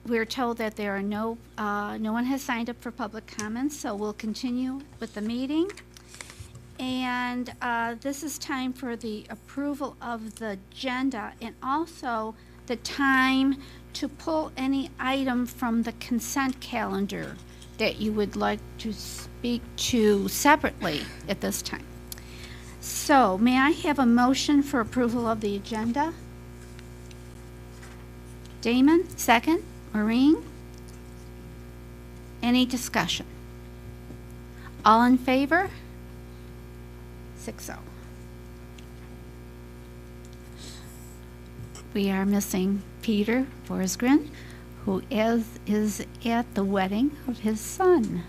We're told that there are no one has signed up for public comments, so we'll continue with the meeting. And this is time for the approval of the agenda and also the time to pull any item from the consent calendar that you would like to speak to separately at this time. So, may I have a motion for approval of the agenda? Damon, second. Maureen? Any discussion? All in favor? 6-0. We are missing Peter Forsgren, who is at the wedding of his son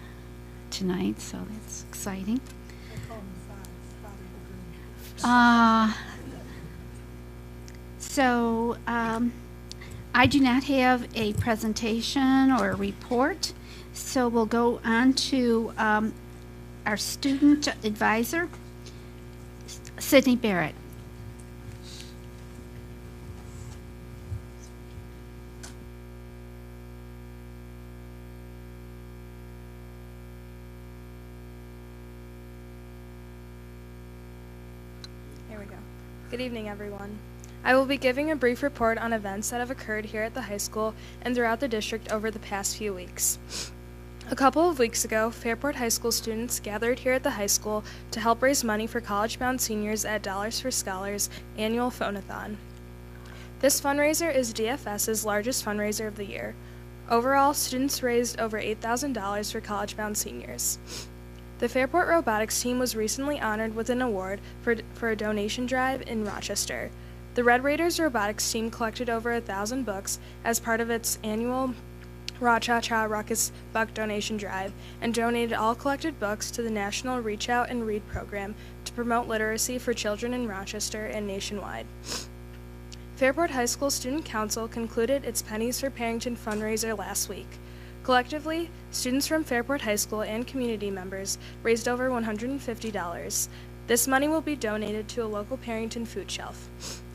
tonight, so that's exciting. I do not have a presentation or a report, so we'll go on to our student advisor, Sydney Barrett. Here we go. Good evening, everyone. I will be giving a brief report on events that have occurred here at the high school and throughout the district over the past few weeks. A couple of weeks ago, Fairport High School students gathered here at the high school to help raise money for college-bound seniors at Dollars for Scholars annual phone-a-thon. This fundraiser is DFS's largest fundraiser of the year. Overall, students raised over $8,000 for college-bound seniors. The Fairport Robotics team was recently honored with an award for a donation drive in Rochester. The Red Raiders robotics team collected over 1,000 books as part of its annual Ra-Cha-Cha Ruckus Buck donation drive and donated all collected books to the National Reach Out and Read program to promote literacy for children in Rochester and nationwide. Fairport High School Student Council concluded its Pennies for Parrington fundraiser last week. Collectively, students from Fairport High School and community members raised over $150. This money will be donated to a local Parrington food shelf.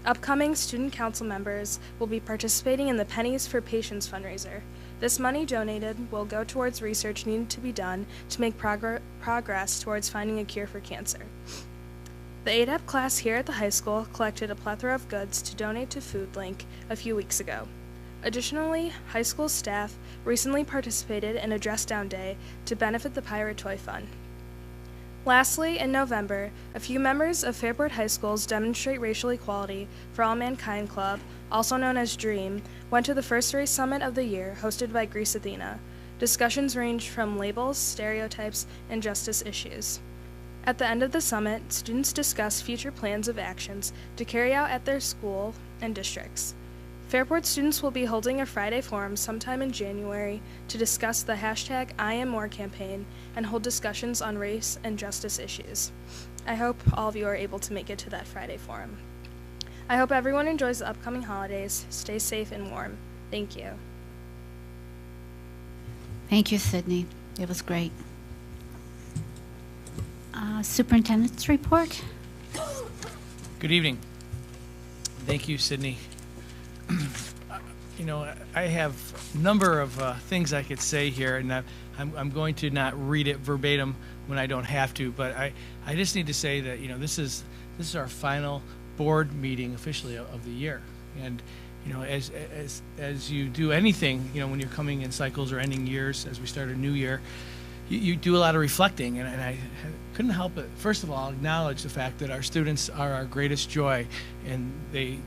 Upcoming student council members will be participating in the Pennies for Patients fundraiser. This money donated will go towards research needed to be done to make progress towards finding a cure for cancer. The ADAP class here at the high school collected a plethora of goods to donate to FoodLink a few weeks ago. Additionally, high school staff recently participated in a dress-down day to benefit the Pirate Toy Fund. Lastly, in November, a few members of Fairport High School's Demonstrate Racial Equality for All Mankind Club, also known as DREAM, went to the first race summit of the year hosted by Greece Athena. Discussions ranged from labels, stereotypes, and justice issues. At the end of the summit, students discussed future plans of actions to carry out at their school and districts. Fairport students will be holding a Friday forum sometime in January to discuss the hashtag #IamMore campaign and hold discussions on race and justice issues. I hope all of you are able to make it to that Friday forum. I hope everyone enjoys the upcoming holidays. Stay safe and warm. Thank you. Thank you, Sydney. It was great. Superintendent's report. Good evening. Thank you, Sydney. You know, I have a number of things I could say here, and I'm going to not read it verbatim when I don't have to, but I just need to say that, you know, this is our final board meeting officially of the year. And, you know, as you do anything, you know, when you're coming in cycles or ending years, as we start a new year, you do a lot of reflecting, and I couldn't help but, first of all, acknowledge the fact that our students are our greatest joy, and they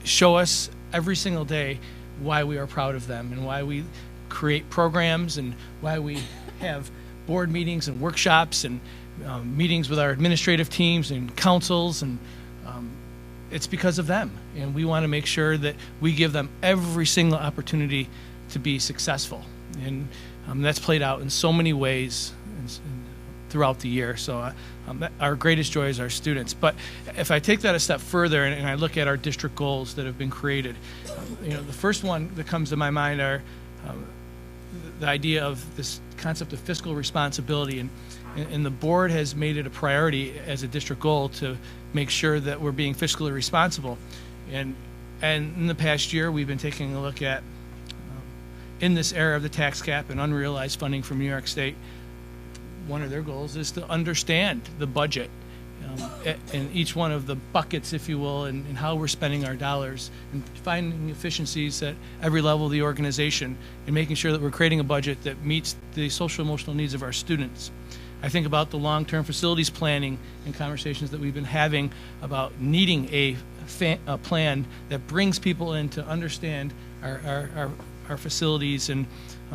show us every single day why we are proud of them and why we create programs and why we have board meetings and workshops and meetings with our administrative teams and councils, and it's because of them. And we want to make sure that we give them every single opportunity to be successful. And that's played out in so many ways throughout the year. So our greatest joy is our students. But if I take that a step further and I look at our district goals that have been created, you know, the first one that comes to my mind are the idea of this concept of fiscal responsibility, and the board has made it a priority as a district goal to make sure that we're being fiscally responsible. And And in the past year, we've been taking a look at, in this era of the tax cap and unrealized funding from New York State, one of their goals is to understand the budget and each one of the buckets, if you will, and how we're spending our dollars, and finding efficiencies at every level of the organization, and making sure that we're creating a budget that meets the social emotional needs of our students. I think about the long-term facilities planning and conversations that we've been having about needing a plan that brings people in to understand our facilities and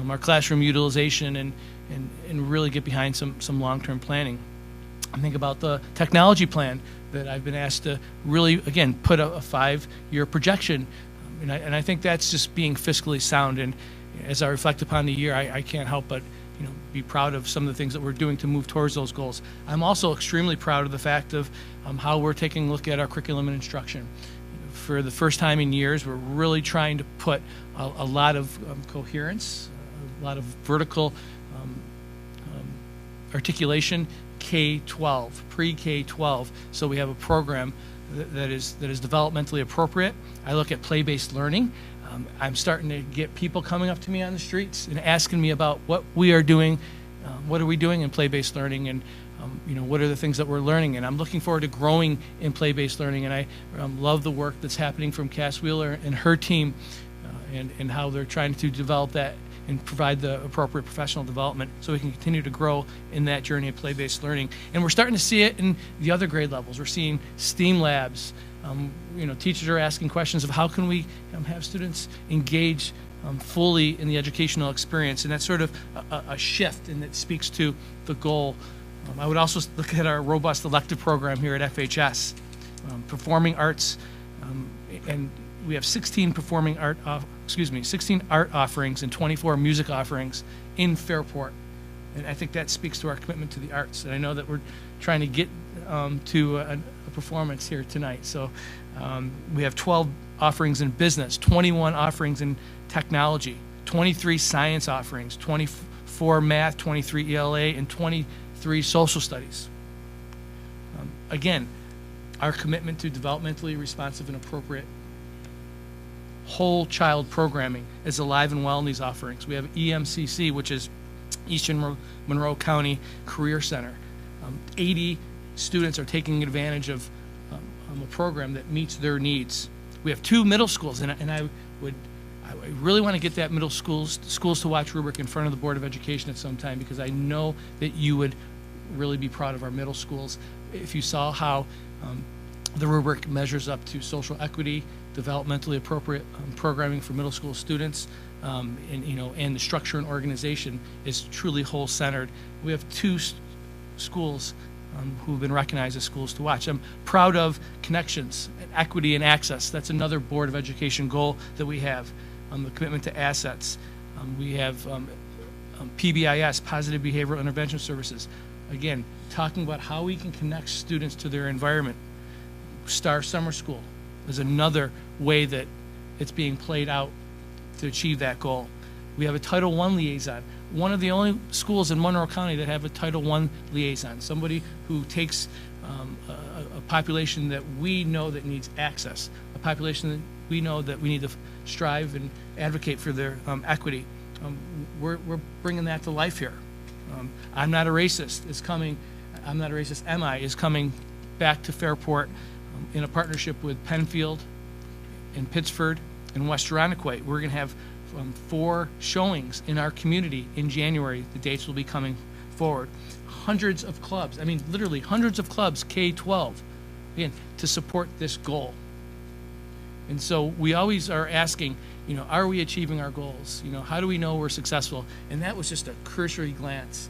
our classroom utilization, and really get behind some long-term planning. I think about the technology plan that I've been asked to really, again, put a 5-year projection, and I think that's just being fiscally sound. And as I reflect upon the year, I can't help but be proud of some of the things that we're doing to move towards those goals. I'm also extremely proud of the fact of how we're taking a look at our curriculum and instruction. For the first time in years, we're really trying to put a lot of coherence, a lot of vertical articulation, K-12, pre-K-12, so we have a program that is developmentally appropriate. I look at play-based learning. I'm starting to get people coming up to me on the streets and asking me about what we are doing, what are we doing in play-based learning, and what are the things that we're learning. And I'm looking forward to growing in play-based learning, and I love the work that's happening from Cass Wheeler and her team, and how they're trying to develop that and provide the appropriate professional development so we can continue to grow in that journey of play-based learning. And we're starting to see it in the other grade levels. We're seeing STEAM labs. Teachers are asking questions of how can we have students engage fully in the educational experience, and that's sort of a shift, and it speaks to the goal. I would also look at our robust elective program here at FHS, performing arts, and we have 16 16 art offerings and 24 music offerings in Fairport. And I think that speaks to our commitment to the arts. And I know that we're trying to get to a performance here tonight. So we have 12 offerings in business, 21 offerings in technology, 23 science offerings, 24 math, 23 ELA, and 23 social studies. Again, our commitment to developmentally responsive and appropriate whole child programming is alive and well in these offerings. We have EMCC, which is Eastern Monroe County Career Center. 80 students are taking advantage of a program that meets their needs. We have 2 middle schools, and I really want to get that middle schools to watch rubric in front of the Board of Education at some time, because I know that you would really be proud of our middle schools if you saw how the rubric measures up to social equity, developmentally appropriate programming for middle school students, and the structure and organization is truly whole-centered. We have 2 schools who've been recognized as schools to watch. I'm proud of connections, equity, and access. That's another Board of Education goal that we have. The commitment to assets. We have PBIS, Positive Behavioral Intervention Services. Again, talking about how we can connect students to their environment. Star Summer School is another way that it's being played out to achieve that goal. We have a Title I liaison, one of the only schools in Monroe County that have a Title I liaison, somebody who takes a population that we know that needs access, a population that we know that we need to strive and advocate for their equity. We're bringing that to life here. I'm Not a Racist is coming, I'm Not a Racist, Am I, is coming back to Fairport in a partnership with Penfield and Pittsford and West Irondequoit. We're going to have 4 showings in our community in January. The dates will be coming forward. Hundreds of clubs, I mean literally hundreds of clubs, K-12, again, to support this goal. And so we always are asking, are we achieving our goals? How do we know we're successful? And that was just a cursory glance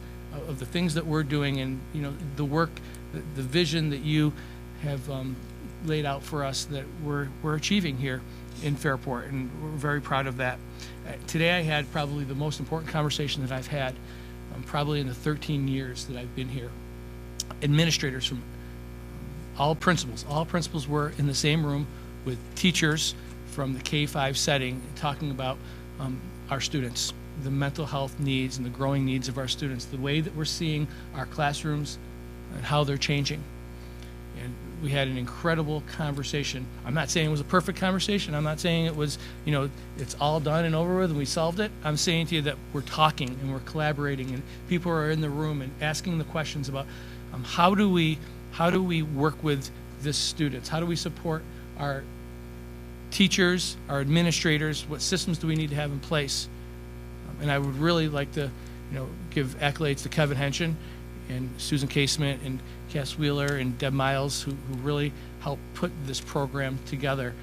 of the things that we're doing, and the work, the vision that you have laid out for us that we're achieving here in Fairport, and we're very proud of that. Today I had probably the most important conversation that I've had probably in the 13 years that I've been here. Administrators from all principals were in the same room with teachers from the K-5 setting, talking about our students, the mental health needs and the growing needs of our students, the way that we're seeing our classrooms and how they're changing. And we had an incredible conversation. I'm not saying it was a perfect conversation. I'm not saying it was, it's all done and over with and we solved it. I'm saying to you that we're talking and we're collaborating and people are in the room and asking the questions about how do we work with the students? How do we support our teachers, our administrators? What systems do we need to have in place? And I would really like to, give accolades to Kevin Henshin and Susan Casement and Cass Wheeler and Deb Miles, who really helped put this program together.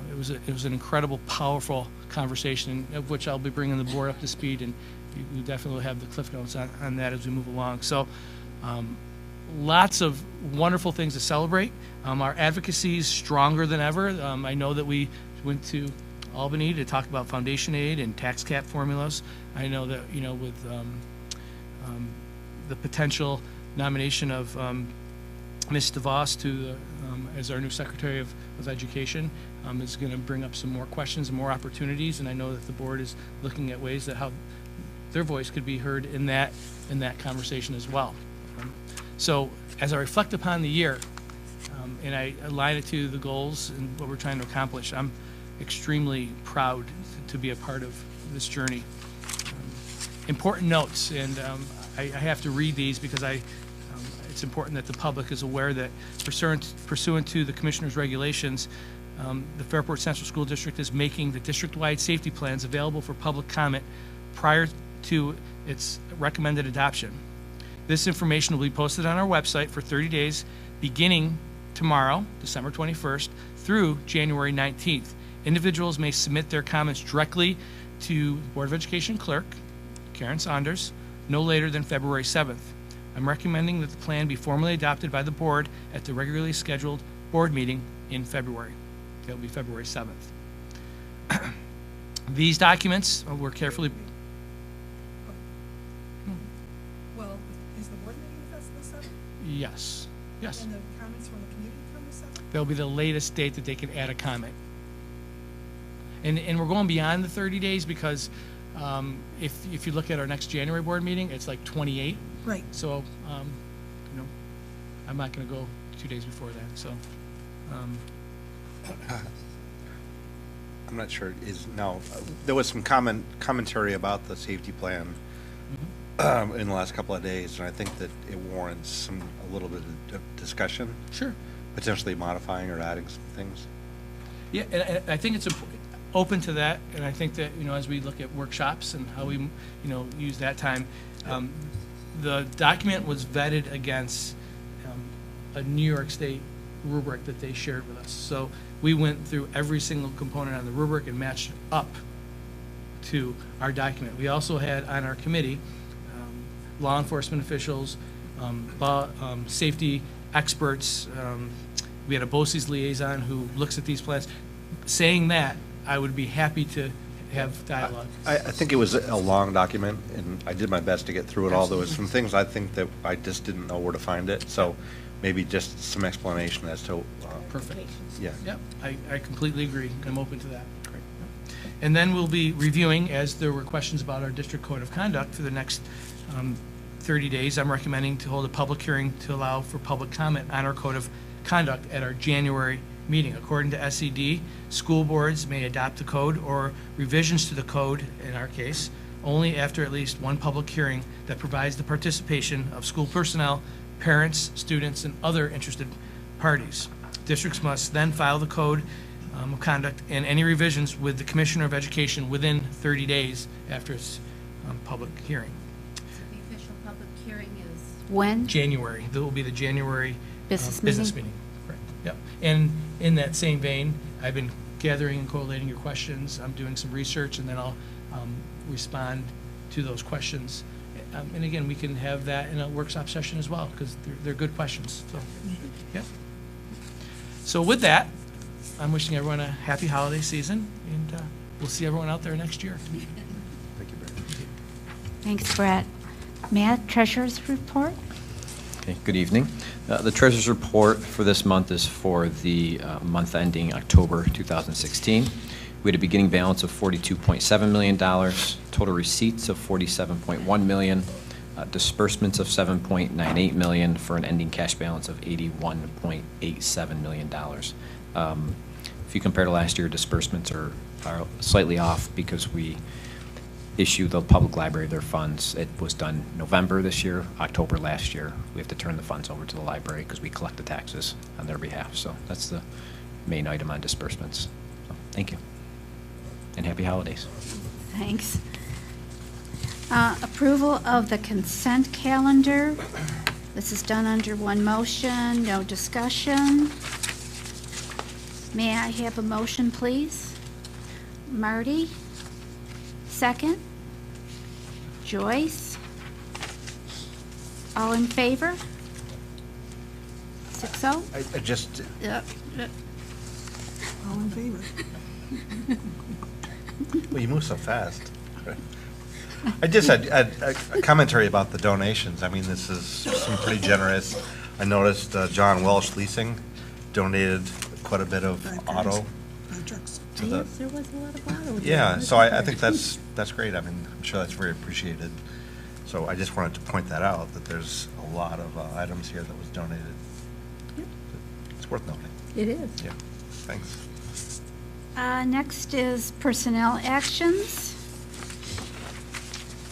It was an incredible, powerful conversation, of which I'll be bringing the board up to speed, and you definitely will have the cliff notes on that as we move along. So lots of wonderful things to celebrate. Our advocacy is stronger than ever. I know that we went to Albany to talk about foundation aid and tax cap formulas. I know that, with the potential nomination of Ms. DeVos to as our new Secretary of Education is going to bring up some more questions and more opportunities, and I know that the board is looking at ways that how their voice could be heard in that conversation as well. So as I reflect upon the year and I align it to the goals and what we're trying to accomplish, I'm extremely proud to be a part of this journey. Important notes, and I have to read these because it's important that the public is aware that pursuant to the Commissioner's regulations, the Fairport Central School District is making the district-wide safety plans available for public comment prior to its recommended adoption. This information will be posted on our website for 30 days beginning tomorrow, December 21st, through January 19th. Individuals may submit their comments directly to Board of Education Clerk, Karen Saunders, no later than February 7th. I'm recommending that the plan be formally adopted by the board at the regularly scheduled board meeting in February. That will be February 7th. These documents were carefully... Well, is the board meeting the 7th? Yes. Yes. And the comments from the community come the 7th? That'll be the latest date that they can add a comment. And we're going beyond the 30 days because if you look at our next January board meeting, it's like 28. Right. So, I'm not going to go 2 days before that. So, I'm not sure. There was some commentary about the safety plan in the last couple of days, and I think that it warrants a little bit of discussion. Sure. Potentially modifying or adding some things. Yeah, and I think it's open to that, and I think that, as we look at workshops and how we, use that time, the document was vetted against a New York State rubric that they shared with us. So we went through every single component on the rubric and matched it up to our document. We also had on our committee law enforcement officials, safety experts. We had a BOCES liaison who looks at these plans. Saying that, I would be happy to have dialogue. I think it was a long document, and I did my best to get through it all. There was some things I think that I just didn't know where to find it, so maybe just some explanation as to... Perfect. Yeah. Yep, I completely agree. I'm open to that. Great. And then we'll be reviewing, as there were questions about our district code of conduct for the next 30 days, I'm recommending to hold a public hearing to allow for public comment on our code of conduct at our January meeting. According to SED, school boards may adopt the code or revisions to the code, in our case, only after at least one public hearing that provides the participation of school personnel, parents, students, and other interested parties. Districts must then file the code of conduct and any revisions with the Commissioner of Education within 30 days after its public hearing. So the official public hearing is when? January. That will be the January Business meeting. Correct. Yep. And in that same vein, I've been gathering and collating your questions. I'm doing some research, and then I'll respond to those questions. And again, we can have that in a workshop session as well, because they're good questions. So, yeah. So with that, I'm wishing everyone a happy holiday season, and we'll see everyone out there next year. Thank you, Brad. Thanks, Brett. Matt, Treasurer's Report? Okay, good evening. The Treasurer's Report for this month is for the month ending October 2016. We had a beginning balance of $42.7 million, total receipts of $47.1 million, disbursements of $7.98 million for an ending cash balance of $81.87 million. If you compare to last year, disbursements are slightly off because we issue the public library their funds. It was done November this year, October last year. We have to turn the funds over to the library because we collect the taxes on their behalf. So that's the main item on disbursements. So, thank you. And happy holidays. Thanks. Approval of the consent calendar. This is done under one motion, no discussion. May I have a motion, please? Marty? Second? Joyce? All in favor? 6-0? I just, All in favor? well, you move so fast. I just had a commentary about the donations. I mean, this is some pretty generous. I noticed John Welsh Leasing donated quite a bit of Five auto cars, 5 trucks. to the, There was a lot of auto. yeah, so I think that's great. I mean, I'm sure that's very appreciated. So I just wanted to point that out, that there's a lot of items here that was donated. It's worth noting. It is. Yeah, thanks. Next is personnel actions.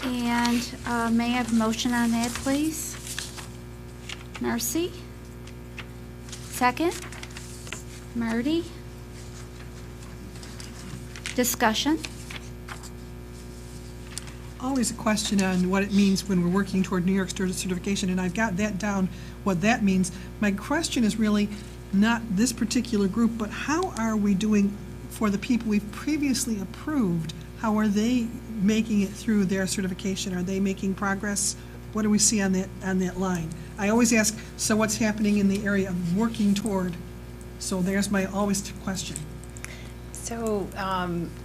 And may I have a motion on that, please? Marcy? Second? Marty? Discussion? Always a question on what it means when we're working toward New York State certification, and I've got that down, what that means. My question is really not this particular group, but how are we doing for the people we've previously approved? How are they making it through their certification? Are they making progress? What do we see on that line? I always ask, so what's happening in the area of working toward? So there's my always question. So,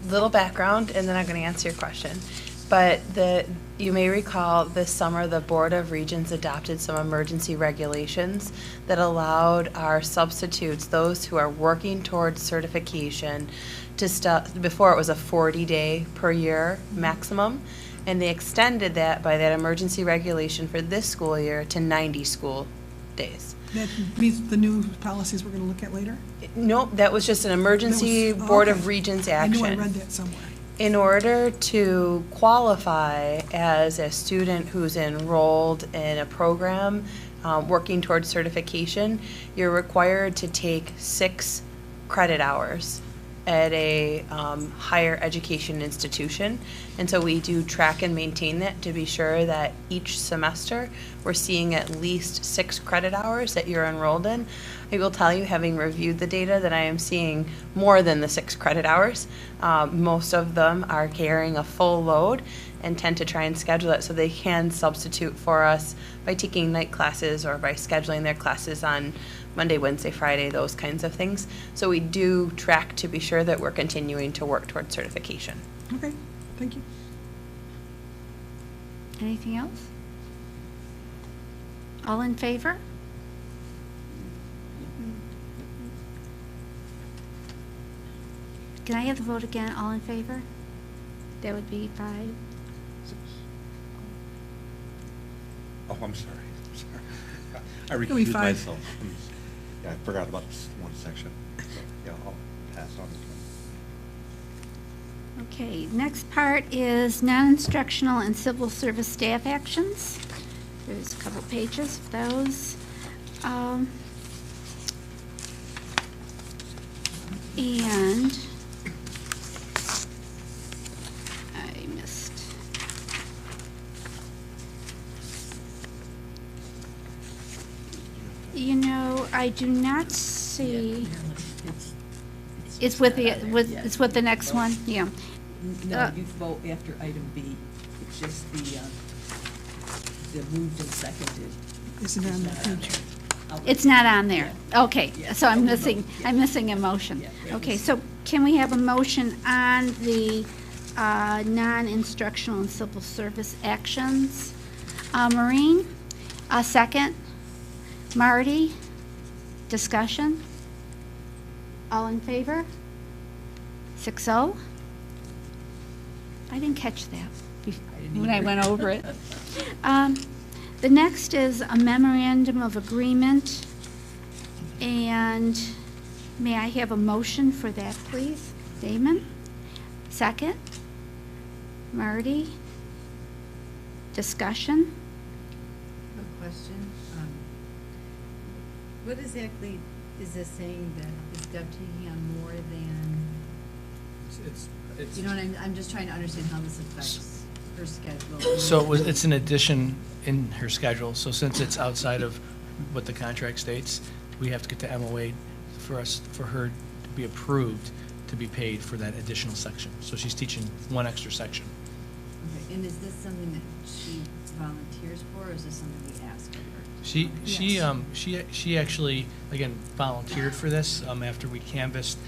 little background, and then I'm going to answer your question. But you may recall this summer the Board of Regents adopted some emergency regulations that allowed our substitutes, those who are working towards certification, to start, before it was a 40-day per year maximum, and they extended that by that emergency regulation for this school year to 90 school days. That means the new policies we're going to look at later? Nope, that was just an emergency That was- Board okay. of Regents I action. knew I read that somewhere. In order to qualify as a student who's enrolled in a program working towards certification, you're required to take 6 credit hours at a higher education institution. And so we do track and maintain that to be sure that each semester we're seeing at least 6 credit hours that you're enrolled in. I will tell you, having reviewed the data, that I am seeing more than the 6 credit hours. Most of them are carrying a full load and tend to try and schedule it so they can substitute for us by taking night classes or by scheduling their classes on Monday, Wednesday, Friday, those kinds of things. So we do track to be sure that we're continuing to work towards certification. Okay, thank you. Anything else? All in favor? Can I have the vote again? All in favor? That would be 5. Oh, I'm sorry. I It'll be recused 5. myself. Yeah, I forgot about this one section. So, yeah, I'll pass on this one. Okay, next part is non-instructional and civil service staff actions. There's a couple pages of those. And I missed. You know, I do not see. It's with the, it's with the next one, yeah. No, you vote after item B. It's just the moved and seconded. Isn't it on the page? It's not on there. Okay, Yeah. so I'm Only missing, vote, yeah. I'm missing a motion. Yeah, that Okay, was- so can we have a motion on the non-instructional and civil service actions? Maureen, a second. Marty, discussion? All in favor? 6-0? I didn't catch that didn't when I either. went over it. The next is a memorandum of agreement, and may I have a motion for that, please? Damon? Second? Marty? Discussion? A question. What exactly is this saying that is Deb taking on more than, It's, you know what, I'm just trying to understand how this affects her schedule. so it's an addition in her schedule, so since it's outside of what the contract states, we have to get the MOA for her to be approved to be paid for that additional section. So she's teaching one extra section. Okay, and is this something that she volunteers for, or is this something we ask of her? She actually, again, volunteered for this, after we canvassed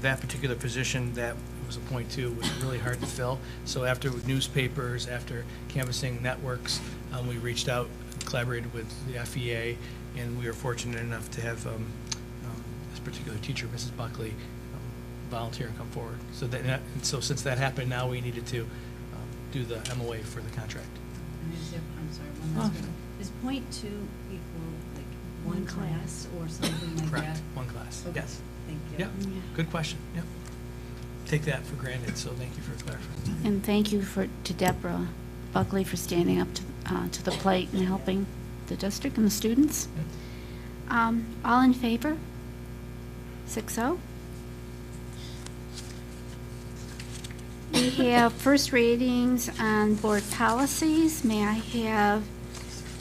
that particular position that was a point two, was really hard to fill. So after newspapers, after canvassing networks, we reached out, collaborated with the FEA, and we were fortunate enough to have this particular teacher, Mrs. Buckley, volunteer and come forward. So so since that happened, now we needed to do the MOA for the contract. And I'm sorry, one last question. Is point two equal like one class or something like that? Correct, one class, Okay, yes. thank you. Yep, good question, yep. Take that for granted, so thank you for clarifying. And thank you to Deborah Buckley for standing up to the plate and helping the district and the students. All in favor? 6-0. We have first readings on board policies. May I have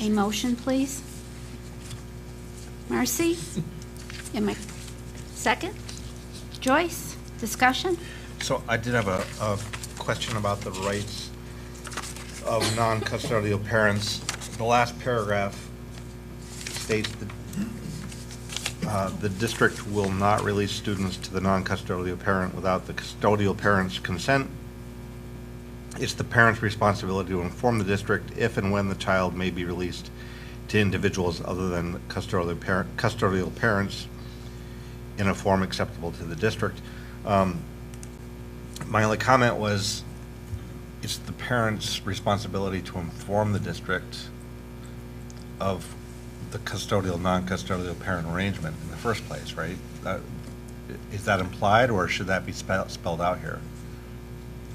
a motion, please? Marcy? Am I second? Joyce? Discussion? So I did have a question about the rights of non-custodial parents. The last paragraph states that the district will not release students to the non-custodial parent without the custodial parent's consent. It's the parent's responsibility to inform the district if and when the child may be released to individuals other than custodial parents in a form acceptable to the district. My only comment was, it's the parent's responsibility to inform the district of the custodial, non-custodial parent arrangement in the first place, right? Is that implied, or should that be spelled out here?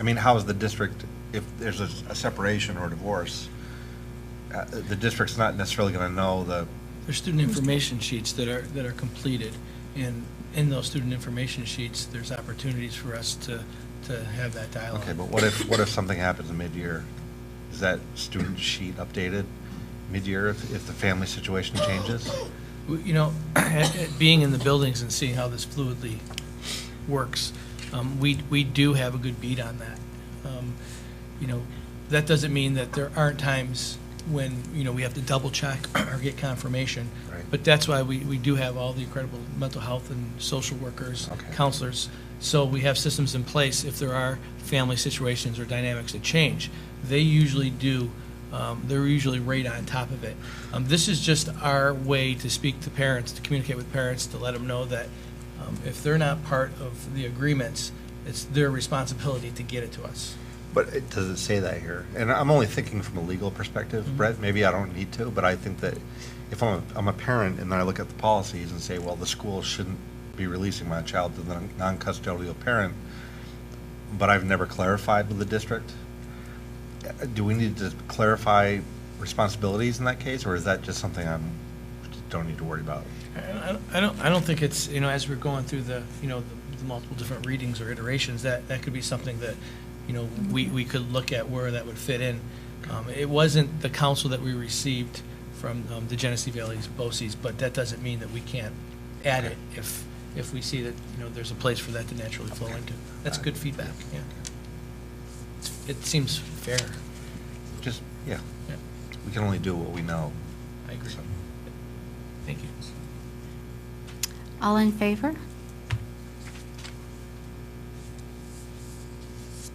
I mean, how is the district, if there's a separation or divorce, the district's not necessarily going to know the... There's student information sheets that are completed, and in those student information sheets, there's opportunities for us to have that dialogue. Okay, but what if something happens in mid-year? Is that student sheet updated mid-year if the family situation changes? You know, being in the buildings and seeing how this fluidly works, we do have a good beat on that. You know, that doesn't mean that there aren't times when, you know, we have to double check or get confirmation. Right. But that's why we do have all the incredible mental health and social workers, Okay. counselors. So we have systems in place if there are family situations or dynamics that change. They usually do, they're usually right on top of it. This is just our way to speak to parents, to communicate with parents, to let them know that if they're not part of the agreements, it's their responsibility to get it to us. But does it say that here? And I'm only thinking from a legal perspective, Mhm. Brett, maybe I don't need to, but I think that if I'm a parent and then I look at the policies and say, well, the school shouldn't be releasing my child to the non-custodial parent, but I've never clarified with the district, do we need to clarify responsibilities in that case, or is that just something I don't need to worry about? I don't think it's, you know, as we're going through the, you know, the multiple different readings or iterations, that could be something that, you know, we could look at where that would fit in. It wasn't the counsel that we received from the Genesee Valley's BOCES, but that doesn't mean that we can't add it if we see that, you know, there's a place for that to naturally flow into. That's good feedback, yeah. It seems fair. Just, yeah, Yeah, we can only do what we know. I agree. So- Thank you. All in favor? Are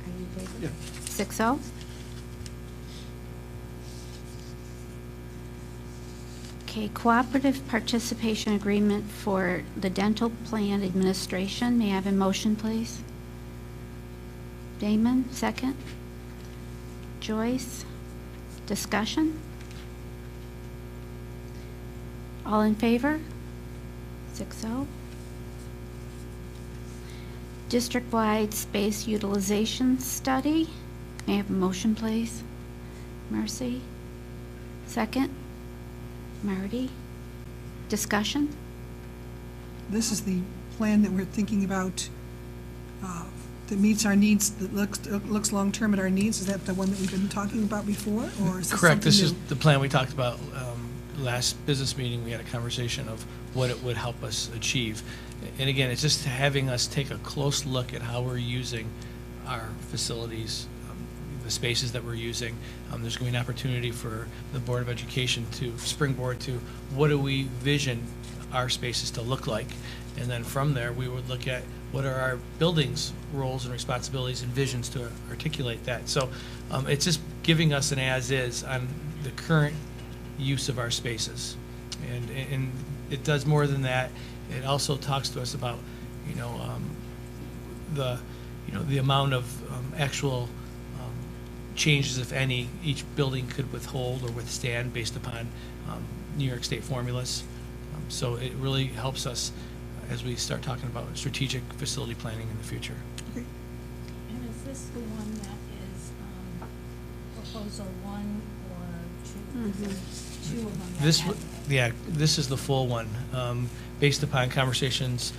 you in favor? Yeah. 6-0. Okay, cooperative participation agreement for the dental plan administration. May I have a motion, please? Damon, second. Joyce? Discussion? All in favor? 6-0. District-wide space utilization study. May I have a motion, please? Mercy. Second? Marty. Discussion? This is the plan that we're thinking about that meets our needs, that looks long-term at our needs. Is that the one that we've been talking about before, or is this Correct. This something is the plan we talked about last business meeting. We had a conversation of what it would help us achieve. And again, it's just having us take a close look at how we're using our facilities, the spaces that we're using. There's going to be an opportunity for the Board of Education to springboard to what do we vision our spaces to look like. And then from there, we would look at what are our buildings' roles and responsibilities and visions to articulate that. So it's just giving us an as-is on the current use of our spaces. And it does more than that. It also talks to us about, the amount of actual changes, if any, each building could withhold or withstand based upon New York State formulas. So it really helps us as we start talking about strategic facility planning in the future. Okay. And is this the one that is proposal 1 or 2? Mhm. 2 of them. This is the full one. Based upon conversations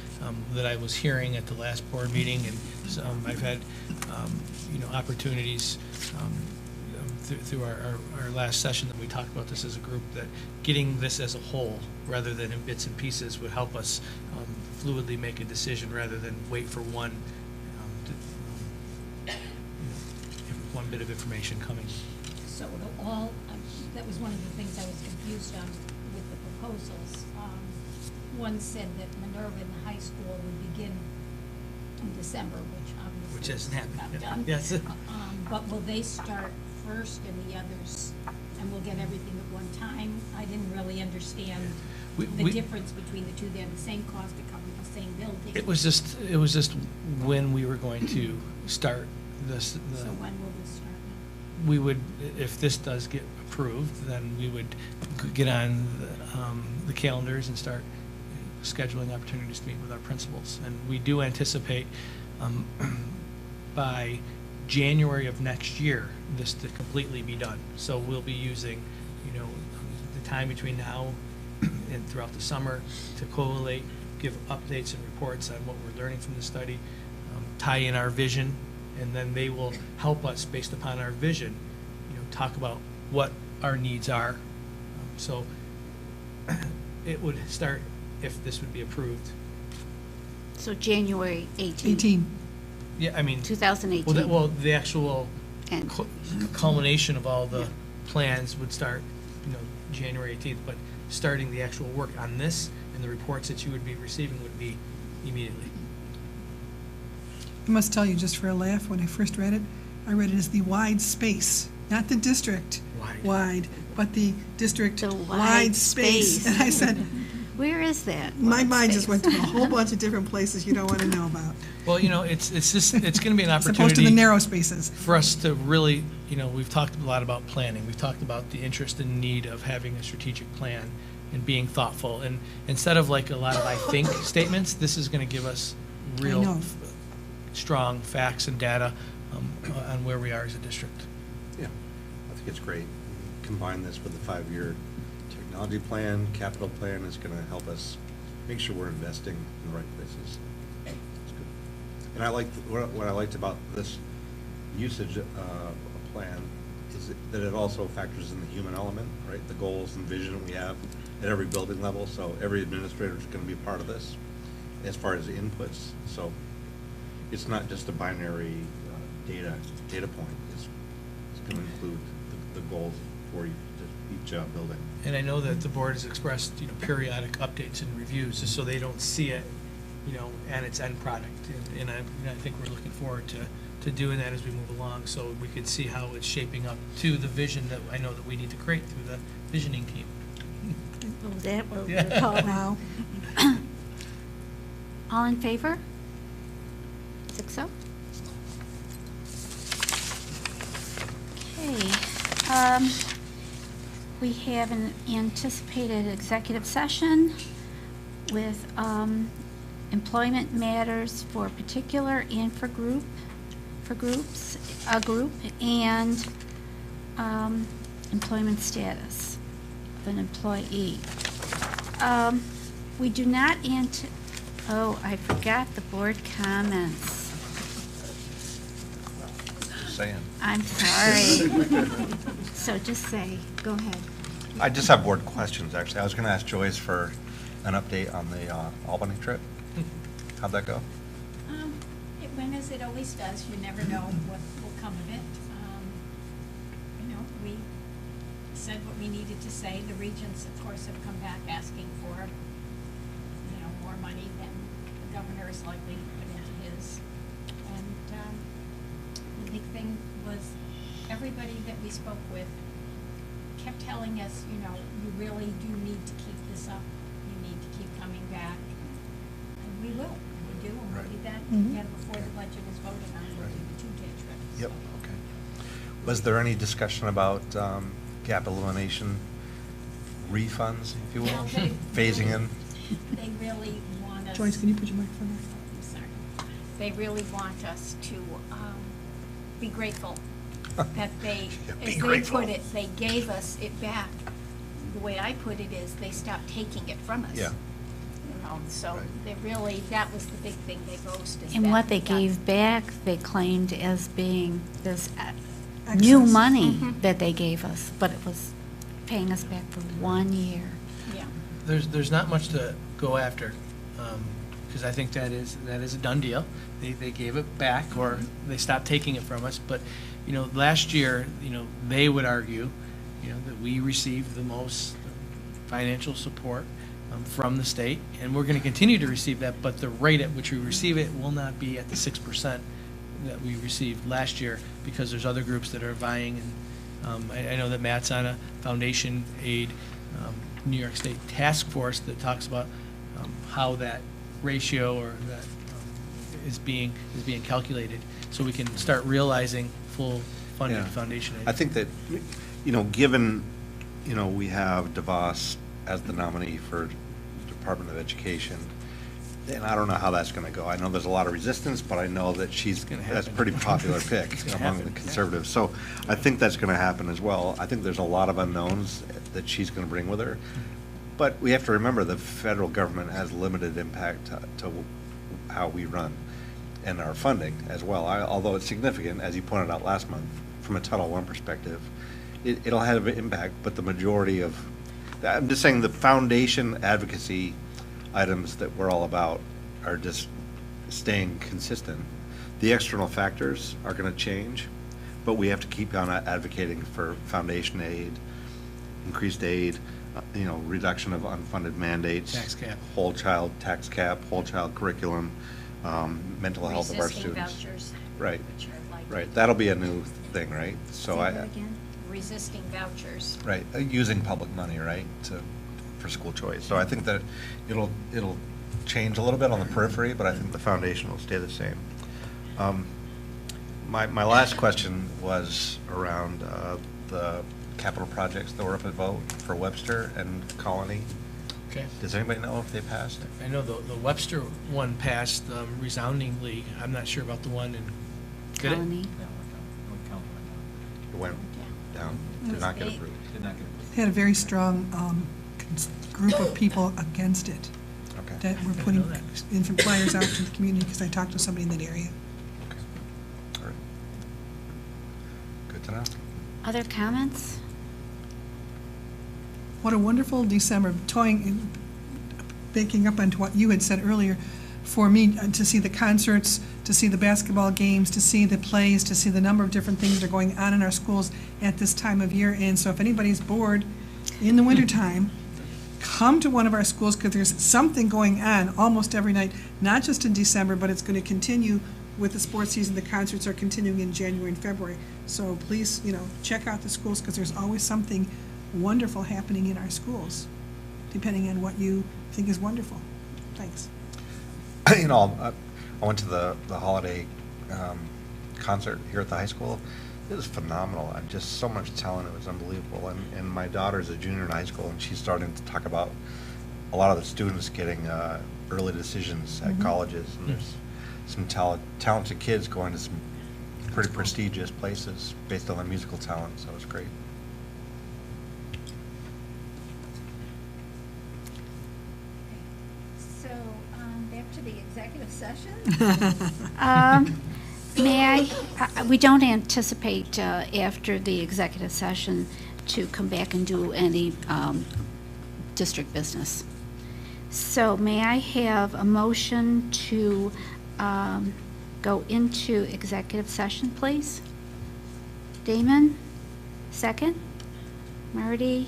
that I was hearing at the last board meeting, and I've had opportunities through our last session that we talked about this as a group, that getting this as a whole rather than in bits and pieces would help us fluidly make a decision rather than wait for one bit of information coming. So it'll all, that was one of the things I was confused on with the proposals. One said that Minerva in the high school would begin in December, which obviously Which hasn't happened. not done. Yes. But will they start first and the others, and we'll get everything at one time? I didn't really understand the difference between the two. They're the same cost to cover the same building. It was just when we were going to start this. So when will this start? We would, if this does get approved, then we would get on the calendars and start scheduling opportunities to meet with our principals. And we do anticipate by January of next year, this to completely be done. So we'll be using, the time between now and throughout the summer to collate, give updates and reports on what we're learning from the study, tie in our vision, and then they will help us based upon our vision, talk about what our needs are. So it would start, if this would be approved. So January 18. 18. Yeah, I mean. 2018. Well, the actual And- culmination of all the plans would start, January 18th, but starting the actual work on this and the reports that you would be receiving would be immediately. I must tell you, just for a laugh, when I first read it, I read it as the wide space, not the district wide, but the district The wide space. And I said, Where is that? my wide mind just space? went to a whole bunch of different places you don't want to know about, Well, it's going to be an as opposed to the opportunity narrow spaces. for us to really, we've talked a lot about planning. We've talked about the interest and need of having a strategic plan and being thoughtful. And instead of like a lot of I think statements, this is going to give us I real know. strong facts and data on where we are as a district. Yeah, I think it's great. Combine this with the 5-year technology plan, capital plan is going to help us make sure we're investing in the right places. It's good. And what I liked about this usage plan is that it also factors in the human element, right? The goals and vision we have at every building level, so every administrator is going to be a part of this as far as inputs. So it's not just a binary data point. It's going to include the goals for each building. And I know that the board has expressed, periodic updates and reviews, just so they don't see it, and its end product. And I think we're looking forward to doing that as we move along, so we could see how it's shaping up to the vision that I know that we need to create through the visioning team. Oh, that will Yeah. Wow. All in favor? 6-0. Okay. we have an anticipated executive session with employment matters for particular and for group, a group, and employment status of an employee. We do not oh, I forgot the board comments. Saying. I'm sorry. So just say, go ahead. I just have board questions, actually. I was going to ask Joyce for an update on the Albany trip. How'd that go? It went as it always does. You never know what will come of it. You know, we said what we needed to say. The regents, of course, have come back asking for, you know, more money than the governor is likely to put into his. And the big thing was everybody that we spoke with kept telling us, you know, you really do need to keep this up. You need to keep coming back. And we will. We do, and we'll do that again before the budget is voted on. We'll do the two-day trip. Yep, okay. Was there any discussion about gap elimination refunds, if you will? Well, they- Phasing in? They really want us. Joyce, can you put your microphone there? I'm sorry. They really want us to be grateful that they, Yeah, be as they grateful. put it, they gave us it back. The way I put it is, they stopped taking it from us. Yeah. You know, so Right. they really, that was the big thing they boasted. And that what they got- gave back, they claimed as being this new Excess. money Mhm. that they gave us, but it was paying us back for 1 year. Yeah. There's not much to go after, because I think that is a done deal. They gave it back, or they stopped taking it from us. But, you know, last year, you know, they would argue, you know, that we received the most financial support from the state, and we're going to continue to receive that, but the rate at which we receive it will not be at the 6% that we received last year, because there's other groups that are vying. And I know that Matt's on a foundation aid New York State task force that talks about how that ratio or that is being calculated, so we can start realizing full funded Yeah. foundation aid. I think that, you know, given, you know, we have DeVos as the nominee for Department of Education, and I don't know how that's going to go. I know there's a lot of resistance, but I know that gonna that's a happen. pretty popular pick It's gonna among happen, the yeah. conservatives. So I think that's going to happen as well. I think there's a lot of unknowns that she's going to bring with her. But we have to remember the federal government has limited impact to how we run and our funding as well. Although it's significant, as you pointed out last month, from a Title I perspective, it'll have an impact, but the majority of, I'm just saying the foundation advocacy items that we're all about are just staying consistent. The external factors are going to change, but we have to keep on advocating for foundation aid, increased aid, you know, reduction of unfunded mandates. Tax cap. Whole child tax cap, whole child curriculum, mental health of our Resisting students. vouchers. Right, Which are like. right. That'll be a new thing, right? So Say I, that again? Resisting vouchers. right, using public money, right, for school choice. So I think that it'll change a little bit on the periphery, but I think the foundation will stay the same. My last question was around the capital projects that were up at vote for Webster and Colony. Okay. Does anybody know if they passed? I know the Webster one passed resoundingly. I'm not sure about the one in, did it? Colony. It went down, did not get approved. They had a very strong group of people against it Okay. that were Didn't putting know that. infant flyers out to the community, because I talked to somebody in that area. Okay. All right. Good to know. Other comments? What a wonderful December, toying, baking up onto what you had said earlier, for me to see the concerts, to see the basketball games, to see the plays, to see the number of different things that are going on in our schools at this time of year. And so if anybody's bored in the wintertime, come to one of our schools, because there's something going on almost every night, not just in December, but it's going to continue with the sports season. The concerts are continuing in January and February. So please, you know, check out the schools, because there's always something wonderful happening in our schools, depending on what you think is wonderful. Thanks. You know, I went to the holiday concert here at the high school. It was phenomenal. And just so much talent. It was unbelievable. And my daughter's a junior in high school, and she's starting to talk about a lot of the students getting early decisions at colleges. And there's some talented kids going to some pretty prestigious places based on their musical talent. So it was great. So, back to the executive session. May we don't anticipate after the executive session to come back and do any district business. So may I have a motion to go into executive session, please? Damon, second? Marty,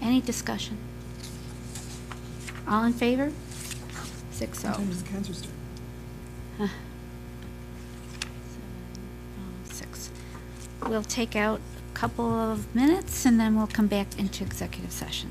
any discussion? All in favor? 6-0. What time does the concert start? 6. We'll take out a couple of minutes and then we'll come back into executive session.